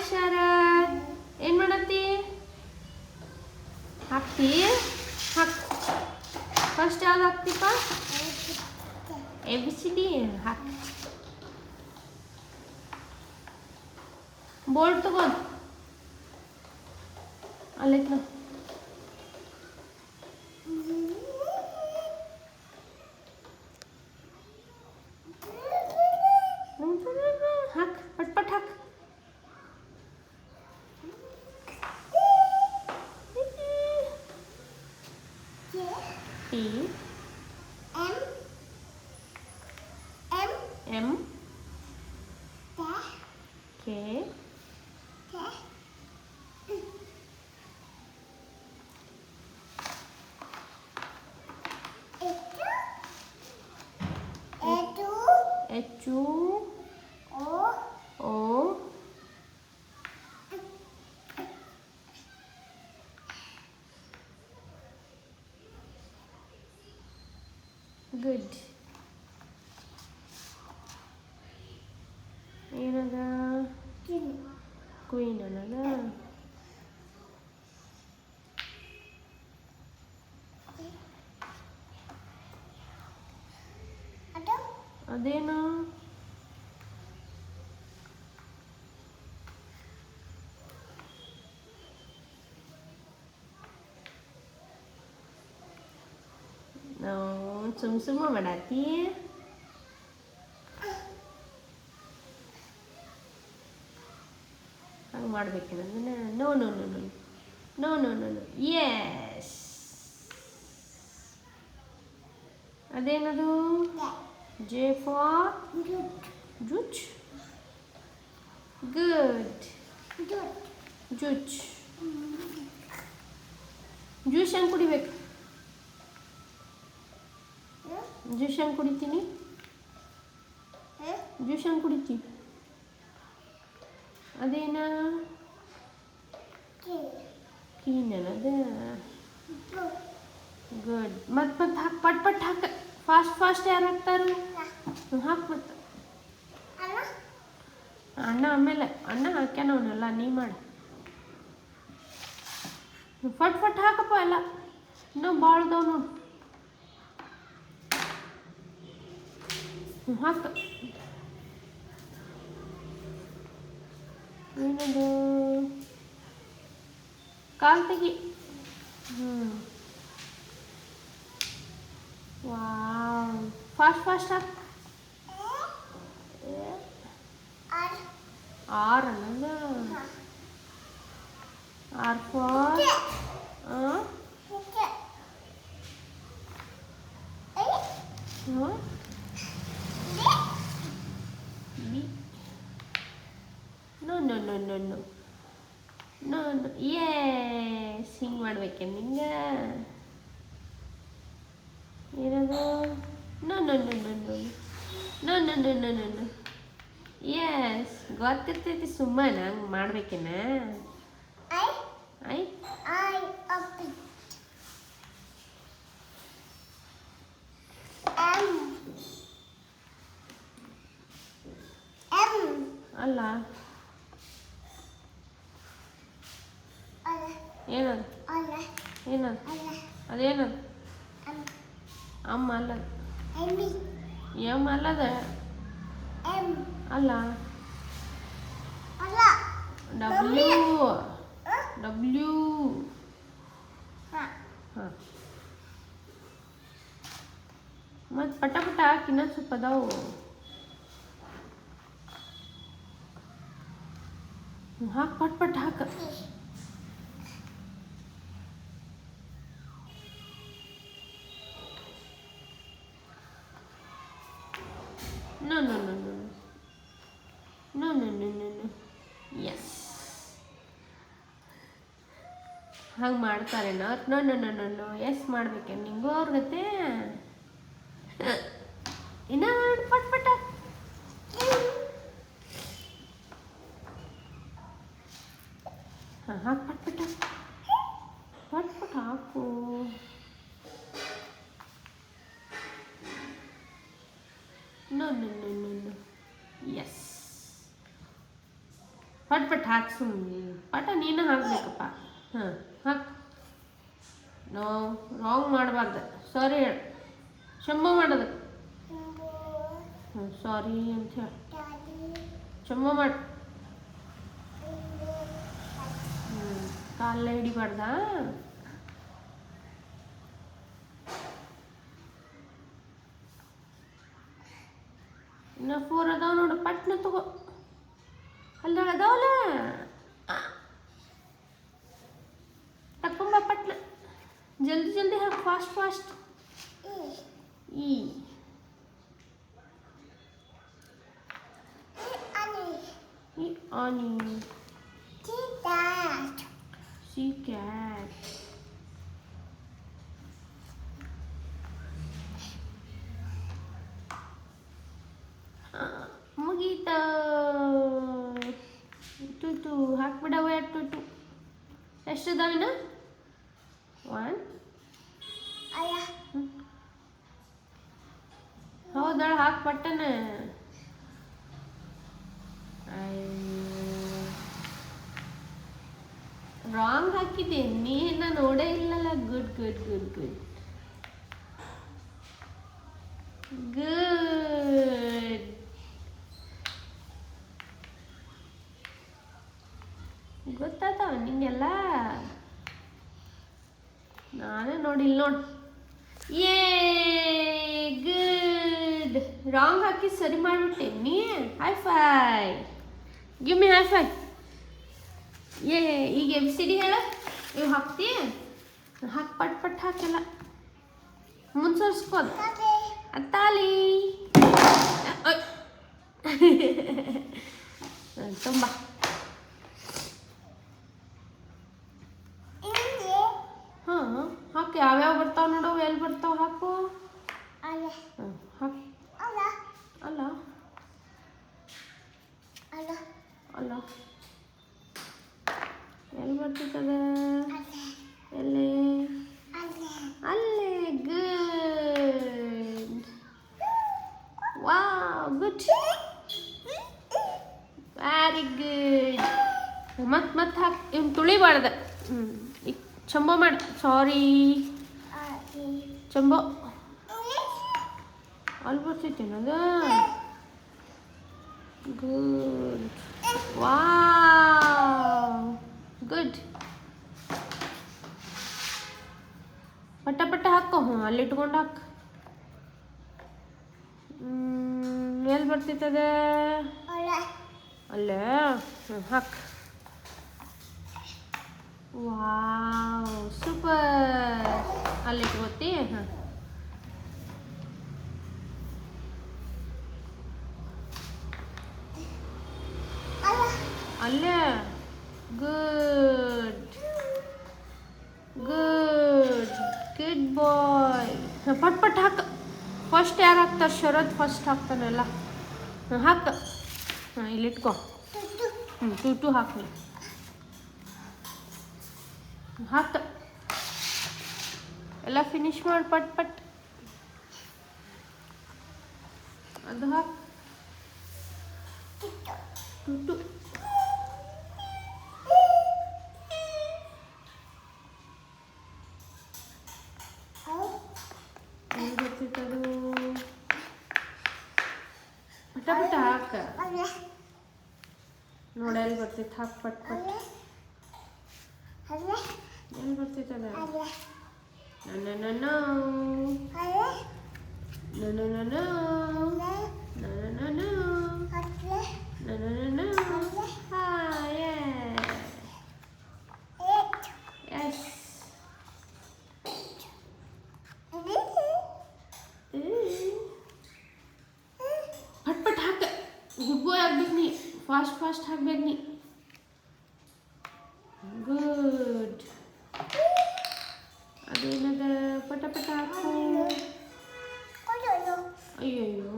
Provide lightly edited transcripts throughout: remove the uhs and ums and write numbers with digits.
ಶರತ್ ಏನು ಮಾಡತ್ತಿ ಹಾಕ್ತಿ ಹಾಕ್ ಫಸ್ಟ್ ಯಾವ್ದು ಹಾಕ್ತಿಪ್ಪ ABCD ಹಾಕ್ ಬೋರ್ಡ್ ತಗೋ ಅಲ್ಲೈತ ಹಾಕ್ ಪಟ್ ಪಟ್ ಹಾಕ್ T M K H O good ಏನದ ಕ್ವೀನ್ ಅನ್ನದ ಅದೇನು ಸುಮ್ಮ ಮಾಡಾತಿ ಹಂಗೆ ಮಾಡ್ಬೇಕೇನ no no no no no no no no yes ಅದೇನದು J for judge good judge juice ಹೆಂಗೆ ಕುಡಿಬೇಕು ಜ್ಯೂಸ್ ಹೆಂಗೆ ಕುಡಿತೀನಿ ಜ್ಯೂಸ್ ಹೆಂಗೆ ಕುಡಿತೀವಿ ಅದೇನ ಕೀನದ ಗುಡ್ ಮತ್ತೆ ಹಾಕಿ ಪಟ್ ಪಟ್ ಹಾಕ ಫಾಸ್ಟ್ ಯಾರು ಹಾಕ್ತಾರು ಹಾಕ್ ಮತ್ತೆ ಅಣ್ಣ ಆಮೇಲೆ ಅಣ್ಣ ಹಾಕ್ಯಾನ ಅವನ್ನೆಲ್ಲ ನೀ ಮಾಡಿ ಫಟ್ ಫಟ್ ಹಾಕಪ್ಪ ಎಲ್ಲ ಇನ್ನೂ ಭಾಳದವ್ ನೋಡು ಹಾಕ ಏನದು ಕಾಲು ತೆಗಿ ವಾವ್ ಫಾಸ್ಟ್ ಹಾಕ ಆರ್ ಅನ್ನದ R for no no no no no no no yes ಹಿಂಗೆ ಮಾಡ್ಬೇಕೆ ನಿಂಗೆ ಏನದು no no no no no no no no no no no yes ಗೊತ್ತಿರ್ತೈತಿ ಸುಮ್ಮನೆ ಹಂಗೆ ಮಾಡ್ಬೇಕೇನ ಐ ಅಲ್ಲ ಏನದು ಏನದು ಅದೇನದು ಅಮ್ಮ ಅಲ್ಲದ ಎಮ್ ಅಲ್ಲದ ಅಲ್ಲ ಡಬ್ಲ್ಯೂ ಹಾಂ ಮತ್ತು ಪಟ ಪಟ ಹಾಕಿ ಇನ್ನೊಂದು ಸ್ವಲ್ಪ ಅದಾವು ಹಾಕ್ ಪಟ್ ಪಟ್ ಹಾಕ no no no no no no no no no yes ಹಂಗೆ ಮಾಡ್ತಾರೆ no no no no no no yes ಮಾಡ್ಬೇಕೆ ನಿಂಗೂ ಅವ್ರ ಗತೆ ಇನ್ನ ಪಟ್ ಪಟ ಹಾಂ ಹಾಕಿ ಪಟ್ ಪಟ ಪಟ್ ಪಟ್ ಹಾಕು no no no no no yes ಪಟ್ ಪಟ್ ಹಾಕಿ ಸುಮ್ಮನೆ ಪಟ ನೀನು ಹಾಕ್ಬೇಕಪ್ಪ. ಹಾಂ ಹಾಕ್. ನೋ ರಾಂಗ್ ಮಾಡಬಾರ್ದು. ಸಾರಿ ಹೇಳು. ಶಂಭು ಮಾಡೋದು. ಹ್ಞೂ ಸಾರಿ ಅಂತ ಹೇಳಿ ಶಂಭು ಮಾಡಿ. ಕಾಲೆಲ್ಲ ಹಿಡಿಬಾರ್ದಾ? ಇನ್ನು 4 ಅದಾವ ನೋಡು, ಪಟ್ನ ತಗೋ. ಅಲ್ಲ ಅದಾವಲ್ಲ, ತಕೊಂಬ ಪಟ್ನ. ಜಲ್ದಿ ಜಲ್ದಿ ಹಾಕಿ, ಫಾಸ್ಟ್ ಫಾಸ್ಟ್. ಈ ಆನಿ. C cat. ಮುಗೀತ. ಟು ಹಾಕ್ಬಿಡವ. ಟು ಎಷ್ಟು ಅದಾವಿನ? 1. ಹೌದಳ, ಹಾಕಿ ಪಟ್ಟನ. ರಾಂಗ್ ಹಾಕಿದೆ, ನೀನ ನೋಡೇ ಇಲ್ಲಲ್ಲ. Good good good good good. ಗೊತ್ತಾತಾವ ನಿಂಗೆಲ್ಲ. ನಾನೇ ನೋಡಿಲ್ಲ ನೋಡು. ಏ ಗುಡ್. ರಾಂಗ್ ಹಾಕಿ ಸರಿ ಮಾಡಿಬಿಟ್ಟೆ ನೀ. High five. Give me high five. ಏ ಈಗ ABCD ಹೇಳ. ಇವು ಹಾಕ್ತಿ, ಹಾಕಿ ಪಟ್ ಪಟ್ ಹಾಕಿಲ್ಲ. ಮುನ್ಸರ್ಸ್ಕೋದು ಅತ್ತಾಲಿ. ತುಂಬ ಹಾಂ ಹಾಕಿ. ಯಾವ್ಯಾವ ಬರ್ತಾವ ನೋಡು, ಎಲ್ಲಿ ಬರ್ತಾವ ಹಾಕು. ಹಾಂ ಹಾಕಿ. ಅಲ್ಲ ಅಲ್ಲ ಎಲ್ಲಿ ಬರ್ತದ? ಎಲ್ಲಿ? ಅಲ್ಲೇ. Good. Wow good. Very good. ಮತ್ತೆ ಹಾಕಿ. ಇವ್ನು ತುಳಿಬಾರ್ದು. ಈಗ ಚಂಬೋ ಮಾಡಿ. ಸಾರಿ ಚಂಬೋ. ಅಲ್ಲಿ ಬರ್ತೈತೇನದು? ಗುಡ್. Wow good. ಪಟ್ಟ ಪಟ್ಟ ಹಾಕೋ. ಹ್ಞೂ ಅಲ್ಲಿ ಇಟ್ಕೊಂಡು ಹಾಕು. ಎಲ್ಲಿ ಬರ್ತೈತದ? ಅಲ್ಲೇ. ಹ್ಞೂ ಹಾಕು. Wow super. ಅಲ್ಲಿ ಇಟ್ಕೋತಿ. ಹಾಂ ಅಲ್ಲೇ. ಗುಡ್ ಗುಡ್ ಗುಡ್ ಬಾಯ್. ಪಟ್ ಪಟ್ ಹಾಕ. ಫಸ್ಟ್ ಯಾರು ಹಾಕ್ತಾರೆ? ಶರತ್ ಫಸ್ಟ್ ಹಾಕ್ತಾನೆಲ್ಲ. ಹಾಕ. ಹಾಂ ಇಲ್ಲಿ ಇಟ್ಕೊ. ಟು ಹಾಕಿ. ಹಾಕ. ಎಲ್ಲ ಫಿನಿಶ್ ಮಾಡಿ ಪಟ್ ಪಟ್. ಅದು ಹಾಕ. ಟು ಬರ್ತಿತ್ತದು. ಪಟ ಪಟ ಹಾಕ. ನೋಡಿ ಎಲ್ಲಿ ಬರ್ತಿತ್ತು. ಹಾಕ್ ಪಟ್ ಪಟ್. ಎಲ್ಲಿ ಬರ್ತಿತ್ತದ? ಪಟ್ ಪಟ್ ಹಾಕ. ಗುಡ್ ಬಾಯ್ ಆಗ್ಬೇಕು ನೀ. ಫಾಸ್ಟ್ ಫಾಸ್ಟ್ ಹಾಕ್ಬೇಕು ನೀ. ಗುಡ್. ಅದೇನದ? ಪಟ ಪಟ ಹಾಕು. ಅಯ್ಯಯ್ಯೋ.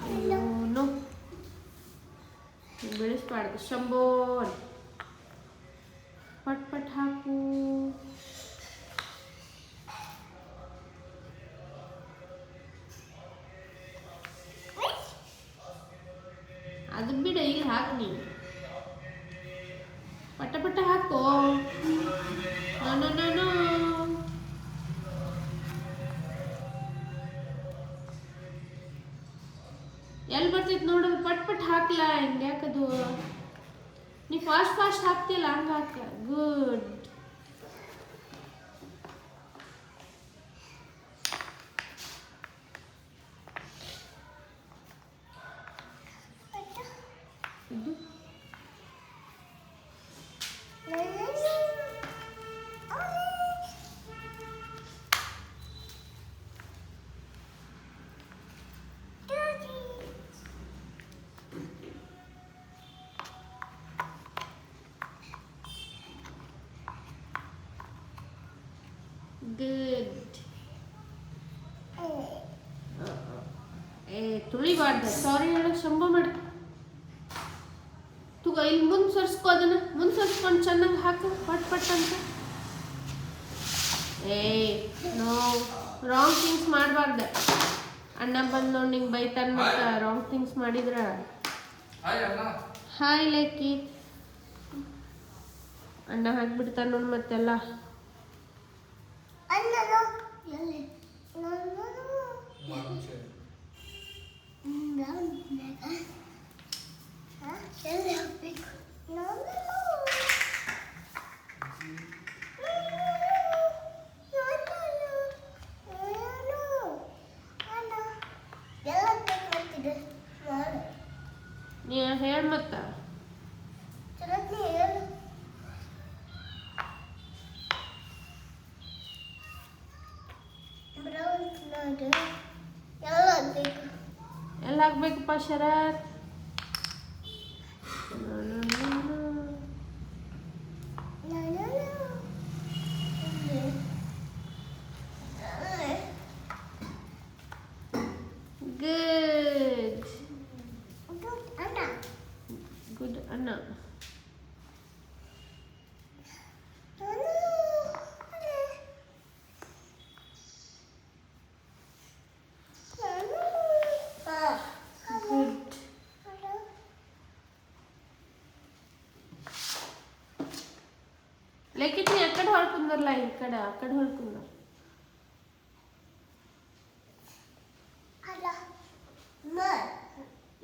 ಅಯ್ಯೋ ನೋ, ಬೆಳೆಸ್ಬಾರ್ದು. ಶಂಭೋ. ಪಟ್ ಪಟ್ ಹಾಕು. ಅದು ಬಿಡ, ಈಗ ಹಾಕು ನೀ. ಪಟ ಪಟ ಹಾಕೋ. ನೋ ಎಲ್ಲಿ ಬರ್ತೈತೆ ನೋಡೋದು, ಪಟ್ ಪಟ್ ಹಾಕ್ಲಾ. ಹಿಂಗೆ ಯಾಕದು ನೀ ಫಾಸ್ಟ್ ಹಾಕ್ತಿಯಲ್ಲ, ಹಂಗೆ ಹಾಕ. ಗುಡ್. ಇದು ಗುಡ್. ತುಳಿಬಾರ್ದು. ಸಾರಿ ಹೇಳಕ್ ಶಂಭ ಮಾಡಿ. ತುಗ ಇಲ್ಲಿ ಮುಂದೆ ಸರ್ಸ್ಕೊ, ಅದನ್ನ ಮುಂದೆ ಸರ್ಸ್ಕೊಂಡು ಚೆನ್ನಾಗಿ ಹಾಕು, ಪಟ್ ಪಟ್ ಅಂತ. ನೋ, ರಾಂಗ್ ಥಿಂಗ್ಸ್ ಮಾಡಬಾರ್ದು. ಅಣ್ಣ ಬಂದು ನೋಡಿ ನಿಂಗೆ ಬೈತಾನೆ, ಮತ್ತೆ ರಾಂಗ್ ಥಿಂಗ್ಸ್ ಮಾಡಿದ್ರ. ಹಾಯ್ ಲೇಕಿ. ಅಣ್ಣ ಹಾಕ್ಬಿಡ್ತಾನೆ ನೋಡಿ ಮತ್ತೆಲ್ಲ. ನೀ ಹೇಳ ಮತ್ತ. ಎಲ್ಲ ಹಾಕ್ಬೇಕಪ್ಪ ಶರತ್. ಗುಡ್ ಅಣ್ಣ. లేకిట్ ని ఎక్కడ ಹೊಳ್ಕೊಂಡರಲ್ಲ, ಈ ಕಡೆ ಆ ಕಡೆ ಹೊಳ್ಕೊಂಡ. ಅಲ್ಲ ಮ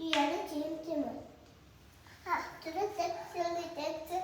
ಈ ಅಡ ಚೇಂಜ್ ಮಾ. ಹಾ ಚಲೋ ಸೆಕ್ಸ್ ಅಲ್ಲಿ ಟೆಕ್ಸ್ಟ್